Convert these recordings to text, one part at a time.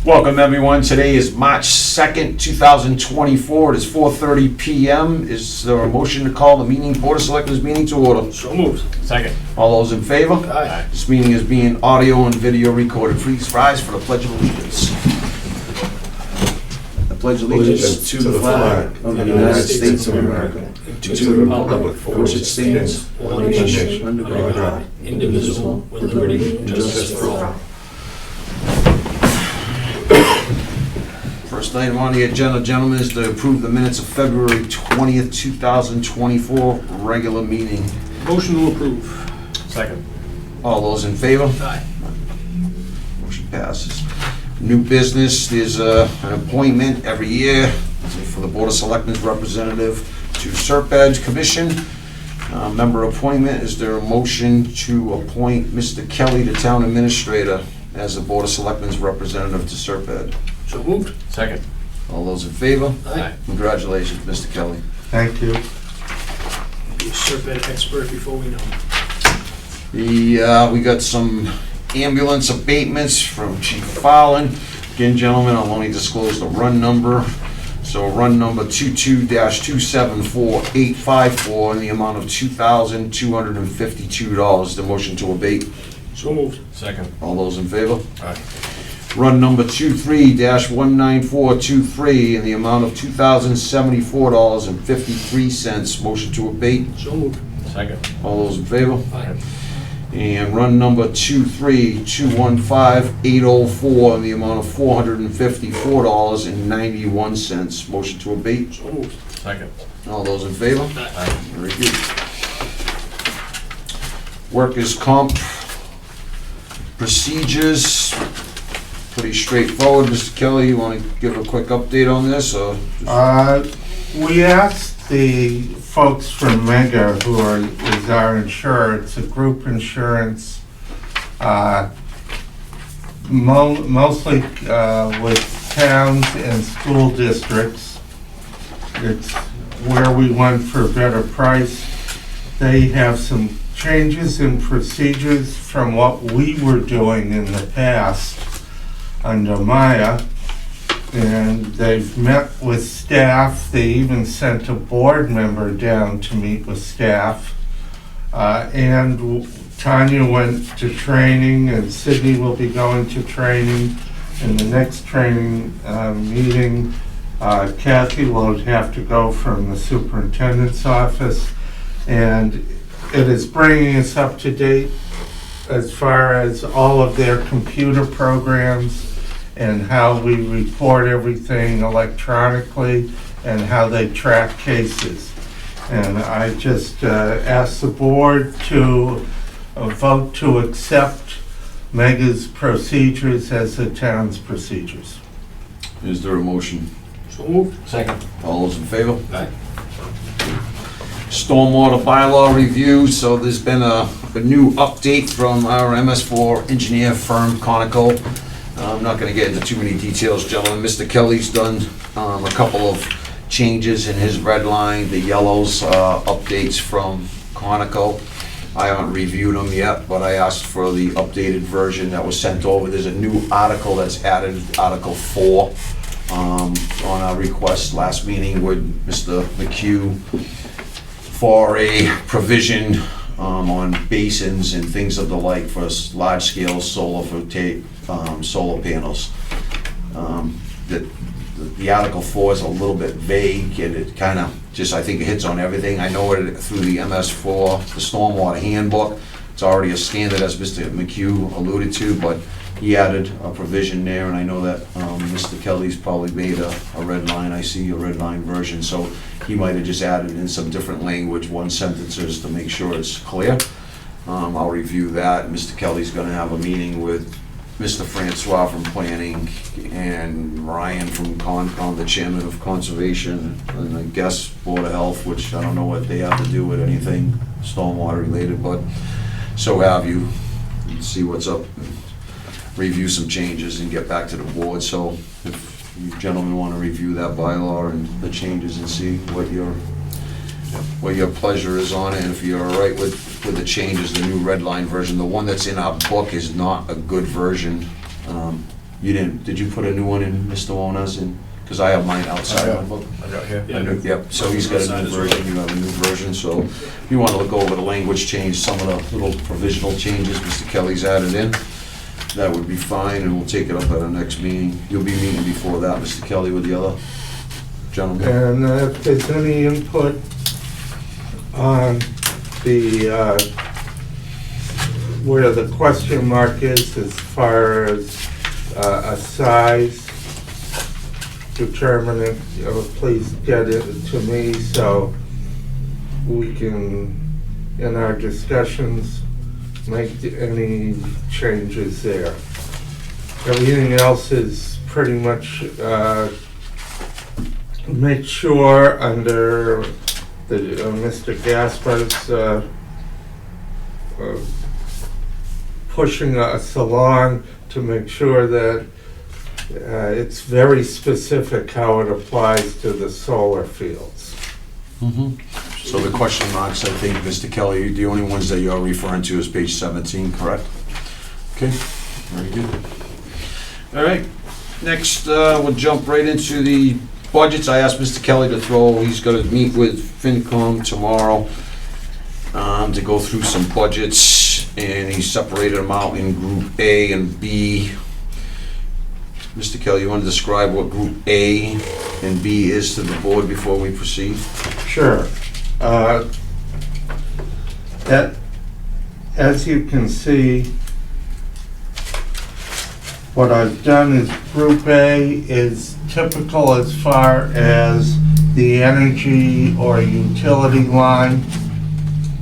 Welcome, everyone. Today is March 2nd, 2024. It is 4:30 p.m. Is there a motion to call the Board of Selectmen's meeting to order? So moved. Second. All those in favor? Aye. This meeting is being audio and video recorded. Please rise for the Pledge of Allegiance. I pledge allegiance to the flag of the United States of America, and to the republic for which it stands, one nation, under God, indivisible, with liberty and justice for all. First item on the agenda, gentlemen, is to approve the minutes of February 20th, 2024, regular meeting. Motion to approve. Second. All those in favor? Aye. Motion passes. New business, there's an appointment every year for the Board of Selectmen's representative to Serped Commission. Member appointment, is there a motion to appoint Mr. Kelly, the Town Administrator, as the Board of Selectmen's representative to Serped? So moved. Second. All those in favor? Aye. Congratulations, Mr. Kelly. Thank you. Be a Serpent expert before we know. We got some ambulance abatements from Chief Fallon. Again, gentlemen, I'll only disclose the run number. So run number 22-274854 in the amount of $2,252. The motion to abate. So moved. Second. All those in favor? Aye. Run number 23-19423 in the amount of $2,074.53. Motion to abate. So moved. Second. All those in favor? Aye. And run number 23-215-804 in the amount of $454.91. Motion to abate. So moved. Second. All those in favor? Aye. Very good. Workers' comp procedures, pretty straightforward. Mr. Kelly, you want to give a quick update on this, or? We asked the folks from Mega, is our insurer, it's a group insurance, mostly with towns and school districts. It's where we went for a better price. They have some changes in procedures from what we were doing in the past under Maya, and they've met with staff. They even sent a board member down to meet with staff. And Tanya went to training, and Sydney will be going to training. In the next training meeting, Kathy will have to go from the superintendent's office, and it is bringing us up to date as far as all of their computer programs and how we report everything electronically and how they track cases. And I just asked the board to vote to accept Mega's procedures as the town's procedures. Is there a motion? So moved. Second. All those in favor? Aye. Stormwater bylaw review, so there's been a new update from our MS4 engineer firm, Conoco. I'm not gonna get into too many details, gentlemen. Mr. Kelly's done a couple of changes in his red line, the yellows, updates from Conoco. I haven't reviewed them yet, but I asked for the updated version that was sent over. There's a new article that's added, Article 4, on our request last meeting with Mr. McHugh, for a provision on basins and things of the like for large-scale solar panels. The Article 4 is a little bit vague, and it kind of just, I think it hits on everything. I know it through the MS4, the Stormwater Handbook. It's already a standard, as Mr. McHugh alluded to, but he added a provision there, and I know that Mr. Kelly's probably made a red line. I see a red line version, so he might have just added in some different language, one sentences, to make sure it's clear. I'll review that. Mr. Kelly's gonna have a meeting with Mr. Francois from Planning and Ryan from the Chairman of Conservation, and I guess Board of Health, which I don't know what they have to do with anything stormwater related, but so have you. See what's up. Review some changes and get back to the board. So if you gentlemen want to review that bylaw and the changes and see what your pleasure is on it, and if you're all right with the changes, the new red line version. The one that's in our book is not a good version. You didn't, did you put a new one in, Mr. Wonez, in? Because I have mine outside my book. I got here. Yeah. Yep, so he's got a Outside new as well. version, you have a new version, so if you want to look over the language change, some of the little provisional changes Mr. Kelly's added in, that would be fine, and we'll take it up at our next meeting. You'll be meeting before that, Mr. Kelly, with the other gentleman. And if there's any input on the, where the question mark is as far as a size determinant, please get it to me so we can, in our discussions, make any changes there. Everything else is pretty much make sure under the Mr. Gasper's pushing us along to make sure that it's very specific how it applies to the solar fields. So the question marks, I think, Mr. Kelly, the only ones that you're referring to is page 17, correct? Okay, very good. All right, next, we'll jump right into the budgets. I asked Mr. Kelly to throw, he's gonna meet with FinCom tomorrow to go through some budgets, and he separated them out in Group A and B. Mr. Kelly, you want to describe what Group A and B is to the board before we proceed? Sure. As you can see, what I've done is Group A is typical as far as the energy or utility line.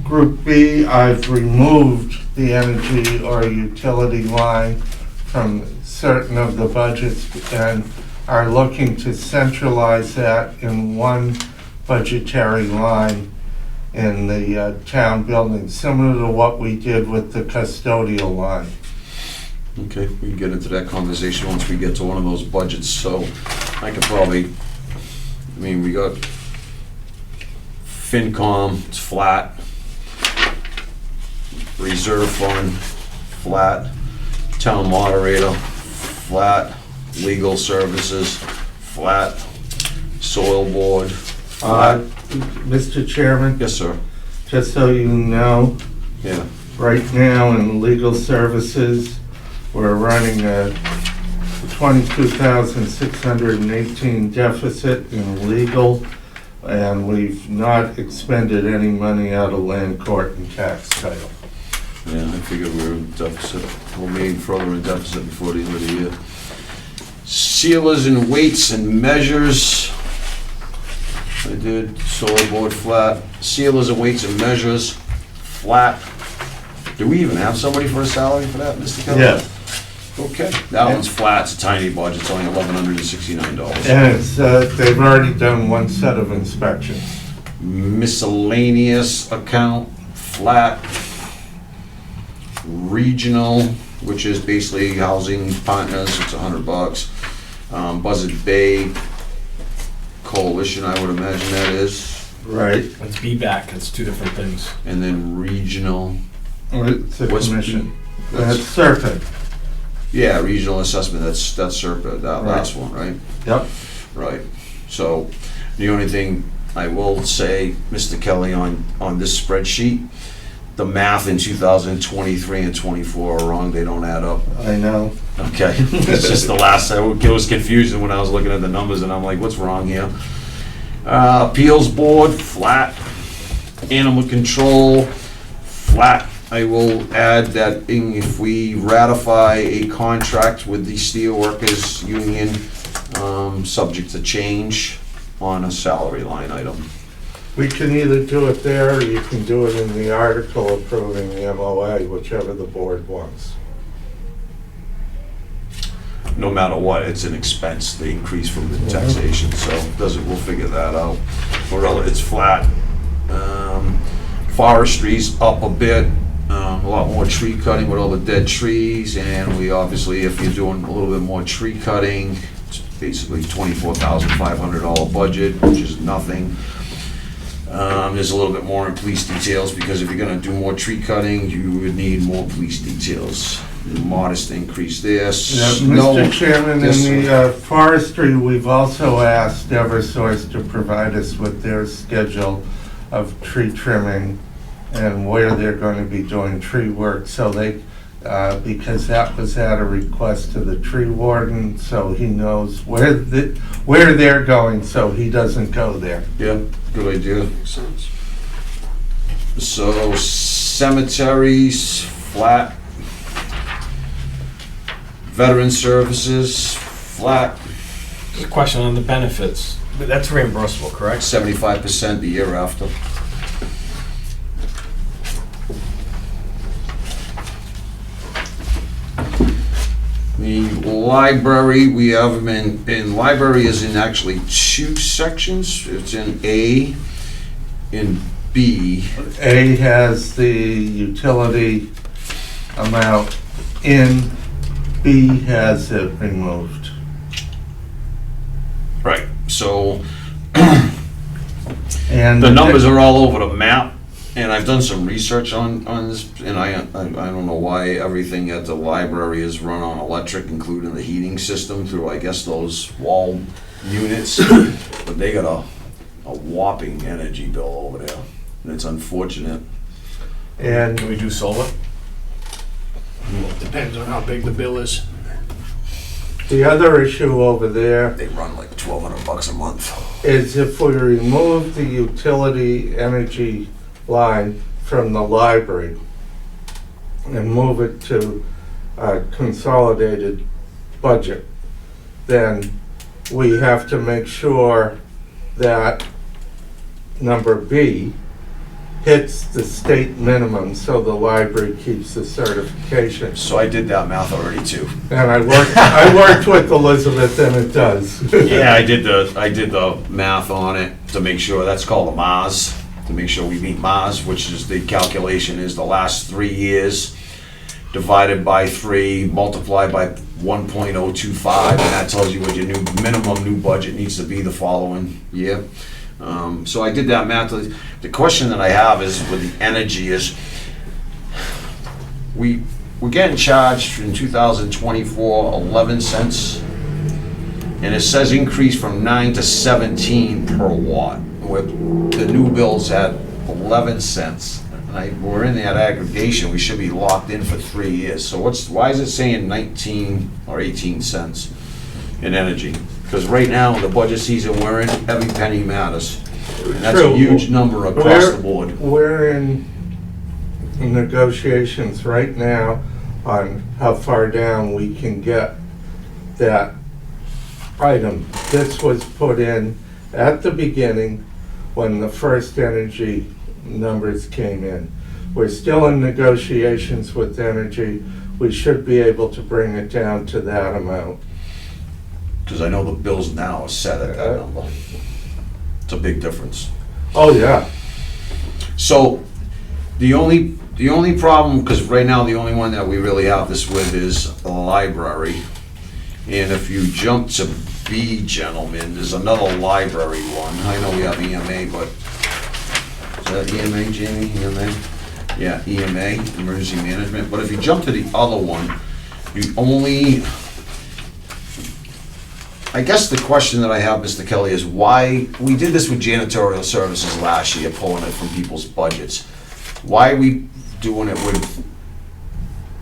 Group B, I've removed the energy or utility line from certain of the budgets and are looking to centralize that in one budgetary line in the town building, similar to what we did with the custodial line. Okay, we can get into that conversation once we get to one of those budgets, so I could probably, I mean, we got FinCom, it's flat. Reserve fund, flat. Town moderator, flat. Legal services, flat. Soil board, flat. Mr. Chairman, Yes, sir. just so you know, Yeah, right now in legal services, we're running a 22,618 deficit in legal, and we've not expended any money out of land court and tax title. yeah, I figured we were in deficit. We'll be further in deficit before the end of the year. Sealers and weights and measures. I did soil board flat. Sealers and weights and measures, flat. Do we even have somebody for a salary for that, Mr. Kelly? Yes, Okay, that one's flat, it's a tiny budget, it's only $1,169. and it's, they've already done one set of inspections. Miscellaneous account, flat. Regional, which is basically housing partners, it's $100. Buzzard Bay Coalition, I would imagine that is. Right. Let's be back, it's two different things. And then regional, It's a What's commission. B? That's Serpent. yeah, regional assessment, that's Serpa, that Right. last one, right? Yep. Right, so the only thing I will say, Mr. Kelly, on this spreadsheet, the math in 2023 and 24 are wrong, they don't add up. I know. Okay, it's just the last, it was confusing when I was looking at the numbers and I'm like, what's wrong here? Appeals board, flat. Animal control, flat. I will add that if we ratify a contract with the steelworkers union, subject to change on a salary line item. We can either do it there, or you can do it in the article approving the MOA, whichever the board wants. No matter what, it's an expense, the increase from the taxation, so we'll figure that out. It's flat. Forestry's up a bit, a lot more tree cutting with all the dead trees, and we obviously, if you're doing a little bit more tree cutting, it's basically $24,500 budget, which is nothing. There's a little bit more in police details, because if you're gonna do more tree cutting, you would need more police details. modest increase there. Yeah, Snow- Mr. Chairman, Yes, in sir. the forestry, we've also asked Eversource to provide us with their schedule of tree trimming and where they're going to be doing tree work, so they, because that was at a request to the tree warden, so he knows where they're going, so he doesn't go there. Yeah, good idea. Makes sense. So cemeteries, flat. Veteran services, flat, Just a question on the benefits. But that's reimbursable, correct? 75% the year after. The library, we have them in library is in actually two sections. It's in A and B. A has the utility amount in, B has it removed. Right. So And the numbers are all over the map, and I've done some research on this, and I don't know why everything at the library is run on electric, including the heating system through, I guess, those wall units, but they got a whopping energy bill over there, and it's unfortunate. And Can we do solar? Depends on how big the bill is. the other issue over there They run like $1,200 a month. is if we remove the utility energy line from the library and move it to a consolidated budget, then we have to make sure that number B hits the state minimum so the library keeps the certification. So I did that math already too. And I worked with Elizabeth and it does. Yeah, I did the math on it to make sure, that's called a MAS, to make sure we meet MAS, which is the calculation is the last 3 years divided by 3, multiplied by 1.025, and that tells you what your minimum new budget needs to be the following year. So I did that math. The question that I have is with the energy is, we're getting charged in 2024 11 cents, and it says increase from 9 to 17 per watt, with the new bills at 11 cents. And we're in that aggregation, we should be locked in for 3 years. So why is it saying 19 or 18 cents in energy? Because right now, the budget season we're in, every penny matters. And that's a True. huge number across the board. We're in negotiations right now on how far down we can get that item. This was put in at the beginning when the first energy numbers came in. We're still in negotiations with energy. We should be able to bring it down to that amount. Because I know the bills now are set at that number. It's a big difference. Oh, yeah. So, the only problem, because right now the only one that we really have this with is a library. And if you jump to B, gentlemen, there's another library one. I know we have EMA, but, is that EMA, Jamie, EMA? Yeah, EMA, Emergency Management. But if you jump to the other one, you only, I guess the question that I have, Mr. Kelly, is why, we did this with janitorial services last year, pulling it from people's budgets. Why are we doing it with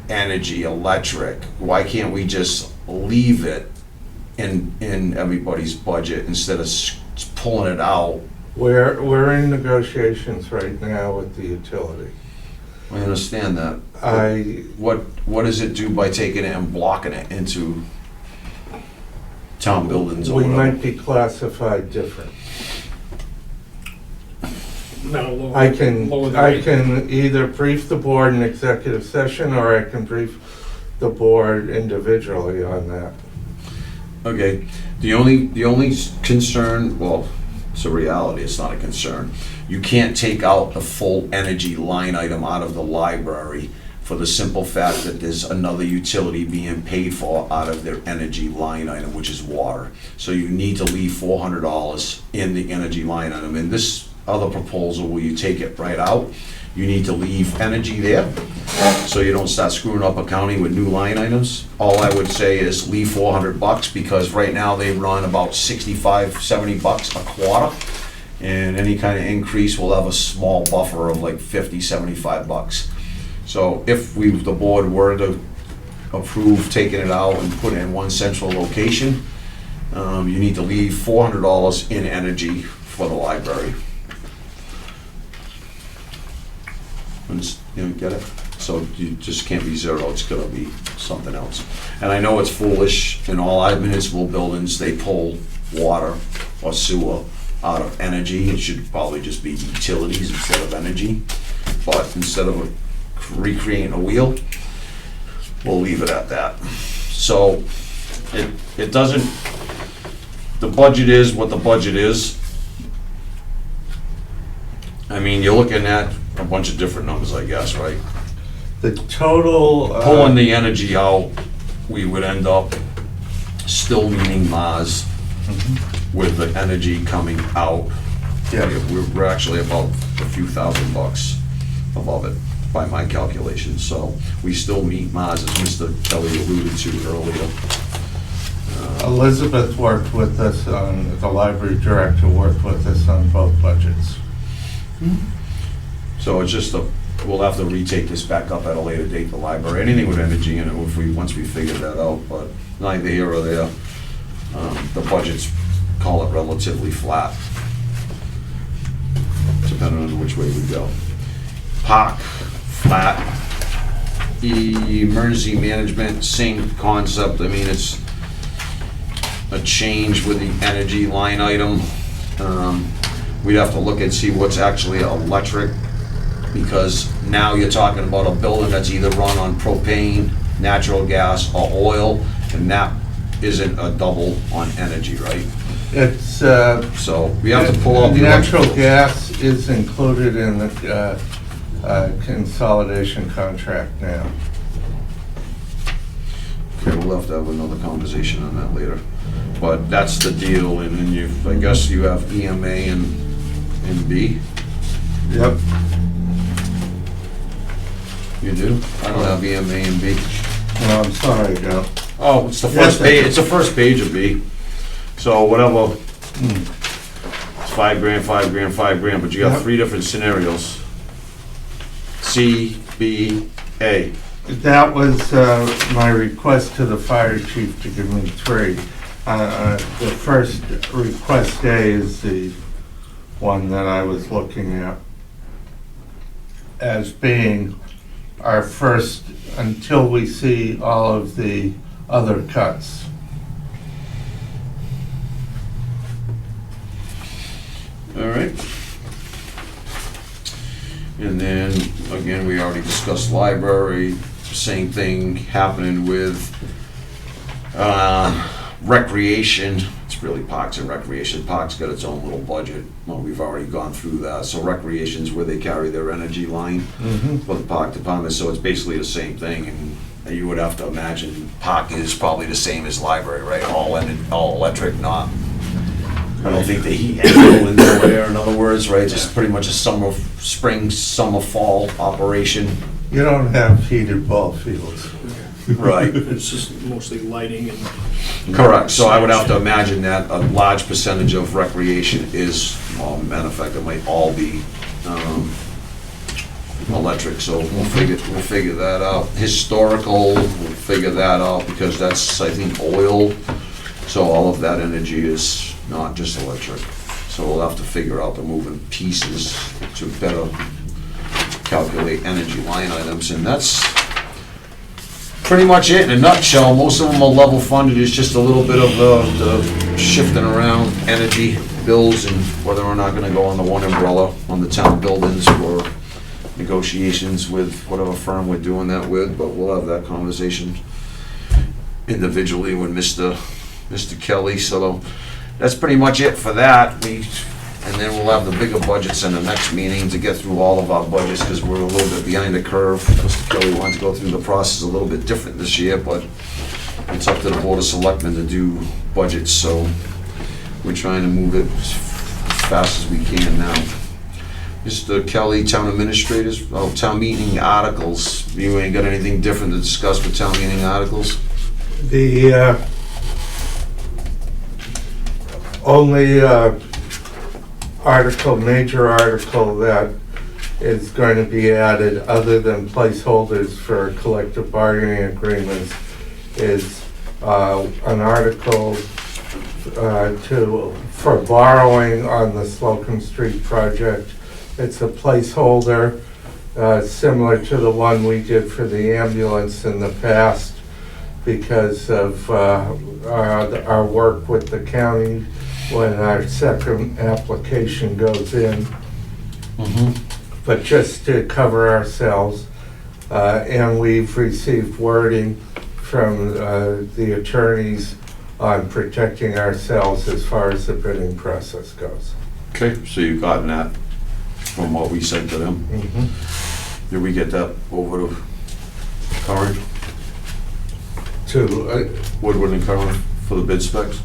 energy, electric? Why can't we just leave it in everybody's budget instead of pulling it out? We're in negotiations right now with the utility. I understand that. I, What does it do by taking it and blocking it into town buildings or we whatever? might be classified different. No, lower. I Lower the I rate. can either brief the board in executive session, or I can brief the board individually on that. Okay, the only concern, well, it's a reality, it's not a concern. You can't take out the full energy line item out of the library for the simple fact that there's another utility being paid for out of their energy line item, which is water. So you need to leave $400 in the energy line item, and this other proposal where you take it right out. You need to leave energy there, so you don't start screwing up accounting with new line items. All I would say is leave $400, because right now they run about 65, 70 bucks a quarter. And any kind of increase will have a small buffer of like 50, 75 bucks. So if the board were to approve taking it out and put it in one central location, you need to leave $400 in energy for the library. You get it? So you just can't be zero, it's gonna be something else. And I know it's foolish, in all our municipal buildings, they pull water or sewer out of energy. It should probably just be utilities instead of energy. But instead of recreating a wheel, we'll leave it at that. So it doesn't, the budget is what the budget is. I mean, you're looking at a bunch of different numbers, I guess, right? The total. Pulling the energy out, we would end up still meeting Mars with the energy coming out. Yeah. We're actually about a few $1,000 above it by my calculations. So we still meet Mars, as Mr. Kelly alluded to earlier. Elizabeth worked with us on, the library director worked with us on both budgets. So it's just we'll have to retake this back up at a later date, the library, anything with energy in it, once we figure that out, but neither here or there. The budgets call it relatively flat, depending on which way we go. Park, flat. Emergency management, same concept. I mean, it's a change with the energy line item. We'd have to look and see what's actually electric, because now you're talking about a building that's either run on propane, natural gas, or oil, and that isn't a double on energy, right? It's, So we have to pull out the natural electricals. gas is included in the consolidation contract now. Okay, we'll have to have another conversation on that later. But that's the deal, and then I guess you have EMA and B? Yep. You do? I don't have EMA and B. No, I'm sorry, I don't. Oh, it's the Yes, first page, it's the first page of B. So whatever, it's $5,000, $5,000, $5,000, but you have Yep. 3 different scenarios. C, B, A. That was my request to the fire chief to give me 3. The first request A is the one that I was looking at as being our first, until we see all of the other cuts. All right. And then, again, we already discussed library, same thing happening with recreation. It's really parks and recreation. Parks got its own little budget. Well, we've already gone through that. So recreation's where they carry their energy line for the park department. So it's basically the same thing. And you would have to imagine park is probably the same as library, right? All electric, not. I don't think the heat and in there, in other words, right? Just pretty much a spring, summer, fall operation. You don't have heated ball fields. Right. It's just mostly lighting and. Correct, so I would have to imagine that a large percentage of recreation is, well, matter of fact, it might all be electric, so we'll figure that out. Historical, we'll figure that out, because that's, I think, oil, so all of that energy is not just electric. So we'll have to figure out the moving pieces to better calculate energy line items, and that's pretty much it in a nutshell. Most of them are level funded. It's just a little bit of the shifting around energy bills and whether or not gonna go on the one umbrella on the town buildings for negotiations with whatever firm we're doing that with, but we'll have that conversation individually with Mr. Kelly. So that's pretty much it for that. And then we'll have the bigger budgets in the next meeting to get through all of our budgets, because we're a little bit behind the curve. Mr. Kelly wanted to go through the process a little bit different this year, but it's up to the Board of Selectmen to do budgets, so we're trying to move it as fast as we can now. Mr. Kelly, town administrators, town meeting articles. You ain't got anything different to discuss with town meeting articles? The only major article that is going to be added, other than placeholders for collective bargaining agreements, is an article for borrowing on the Slocum Street project. It's a placeholder similar to the one we did for the ambulance in the past, because of our work with the county when our second application goes in. But just to cover ourselves, and we've received wording from the attorneys on protecting ourselves as far as the bidding process goes. Okay, so you've gotten that from what we sent to them? Did we get that over to Curran? To, Woodward and Curran for the bid specs,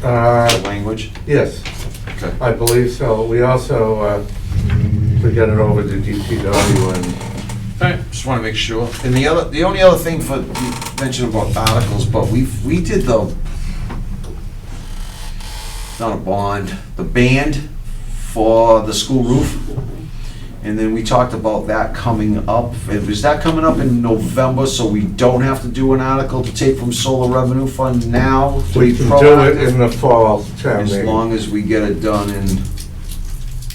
the language? yes, Okay. I believe so. We also, we got it over to DPW and Alright, just wanna make sure. And the only other thing for, you mentioned about articles, but we did not a bond, the band for the school roof. And then we talked about that coming up. Is that coming up in November, so we don't have to do an article to take from solar revenue fund now? to we be can do proactive? it in the fall town As meeting. long as we get it done in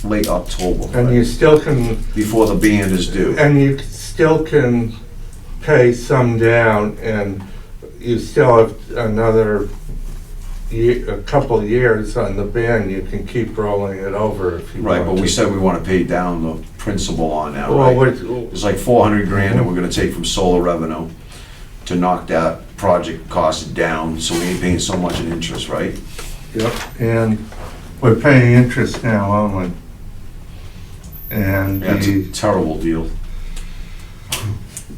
late October, And you still can, before the band is due. and you still can pay some down, and you still have another a couple years on the ban. You can keep rolling it over if you want. Right, but we to. said we wanna pay down the principal on that, Well, right? we're, It's like 400 grand that we're gonna take from solar revenue to knock that project cost down, so we ain't paying so much in interest, right? yep, and we're paying interest now only. And That's a terrible deal.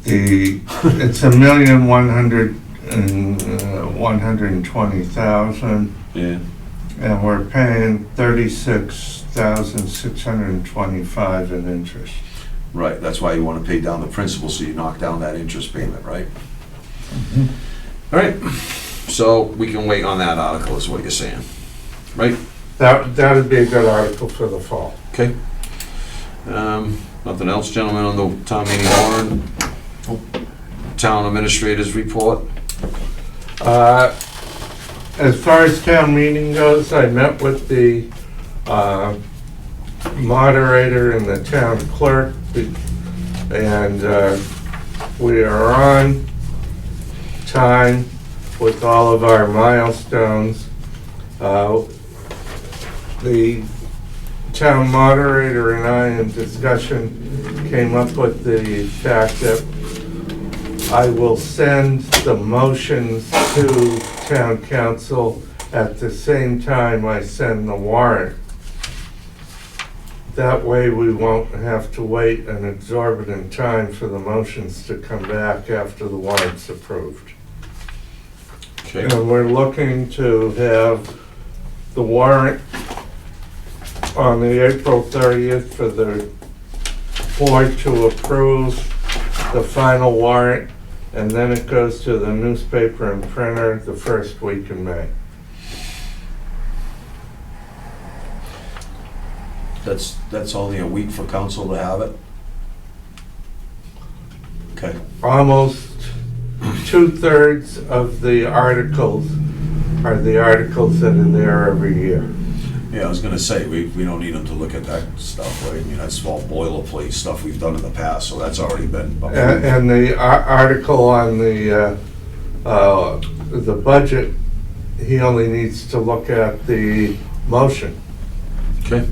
it's $1,120,000, Yeah, and we're paying $36,625 in interest. right, that's why you wanna pay down the principal, so you knock down that interest payment, right? All right, so we can wait on that article, is what you're saying, right? That'd be a good article for the fall. Okay. Nothing else, gentlemen, on the town meeting warrant? Town administrators report? As far as town meeting goes, I met with the moderator and the town clerk, and we are on time with all of our milestones. The town moderator and I, in discussion, came up with the fact that I will send the motions to town council at the same time I send the warrant. That way we won't have to wait an exorbitant time for the motions to come back after the warrant's approved. Okay. And we're looking to have the warrant on the April 30th for the board to approve the final warrant, and then it goes to the newspaper and printer the first week in May. That's only a week for council to have it? Okay. Almost 2/3 of the articles are the articles that are there every year. Yeah, I was gonna say, we don't need them to look at that stuff, right? I mean, that's all boilerplate stuff we've done in the past, so that's already been approved. And the article on the budget, he only needs to look at the motion. Okay.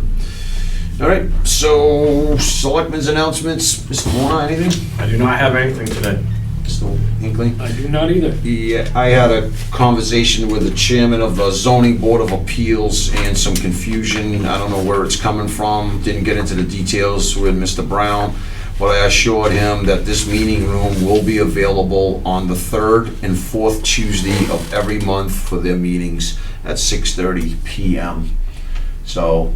All right, so selectmen's announcements, Mr. Warner, anything? I do not have anything today. Mr. Hinckley? I do not either. Yeah, I had a conversation with the chairman of the zoning board of appeals and some confusion. I don't know where it's coming from, didn't get into the details with Mr. Brown, but I assured him that this meeting room will be available on the 3rd and 4th Tuesday of every month for their meetings at 6:30 PM. So,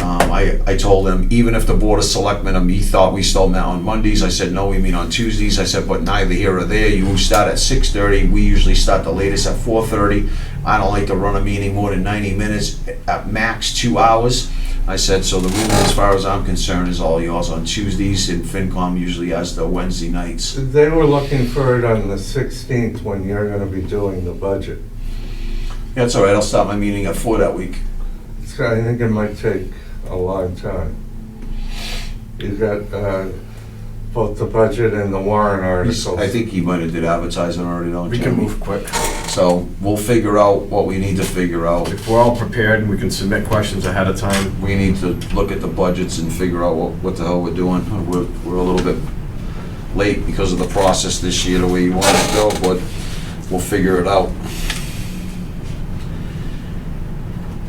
I told him, even if the Board of Selectmen, he thought we still met on Mondays. I said, no, we meet on Tuesdays. I said, but neither here or there. You start at 6:30. We usually start the latest at 4:30. I don't like to run a meeting more than 90 minutes, at max 2 hours. I said, so the room, as far as I'm concerned, is all yours on Tuesdays, and FinCom usually has the Wednesday nights. They were looking for it on the 16th when you're gonna be doing the budget. Yeah, it's all right. I'll start my meeting at 4 that week. So I think it might take a long time. You got both the budget and the warrant articles. I think he might have did advertising already, don't you? We can move quick. So we'll figure out what we need to figure out. If we're all prepared, we can submit questions ahead of time. We need to look at the budgets and figure out what the hell we're doing. We're a little bit late because of the process this year, the way you want it to go, but we'll figure it out.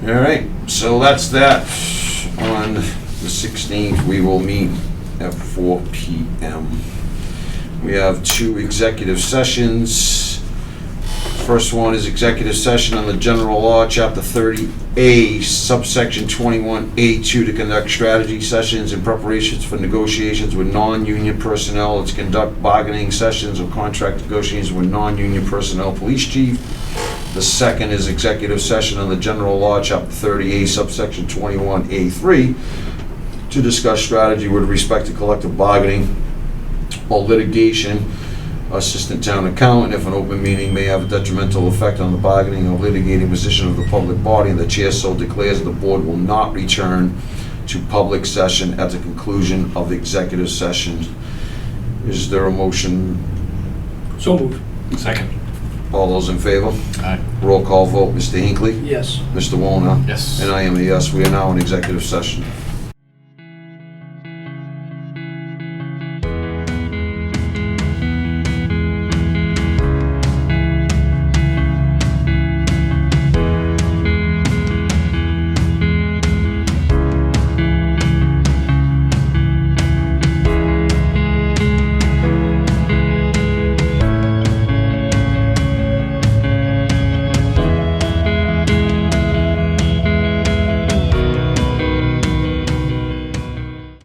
All right, so that's that. On the 16th, we will meet at 4 p.m. We have 2 executive sessions. First one is executive session on the general law, chapter 30A, subsection 21A2, to conduct strategy sessions and preparations for negotiations with non-union personnel, to conduct bargaining sessions or contract negotiations with non-union personnel, police chief. The second is executive session on the general law, chapter 30A, subsection 21A3, to discuss strategy with respect to collective bargaining or litigation. Assistant town accountant, if an open meeting may have a detrimental effect on the bargaining or litigating position of the public body, and the chair so declares, the board will not return to public session at the conclusion of the executive session. Is there a motion? So moved. Second. All those in favor? Aye. Roll call vote. Mr. Hinckley? Yes. Mr. Wallner? Yes. And I am a yes. We are now in executive session.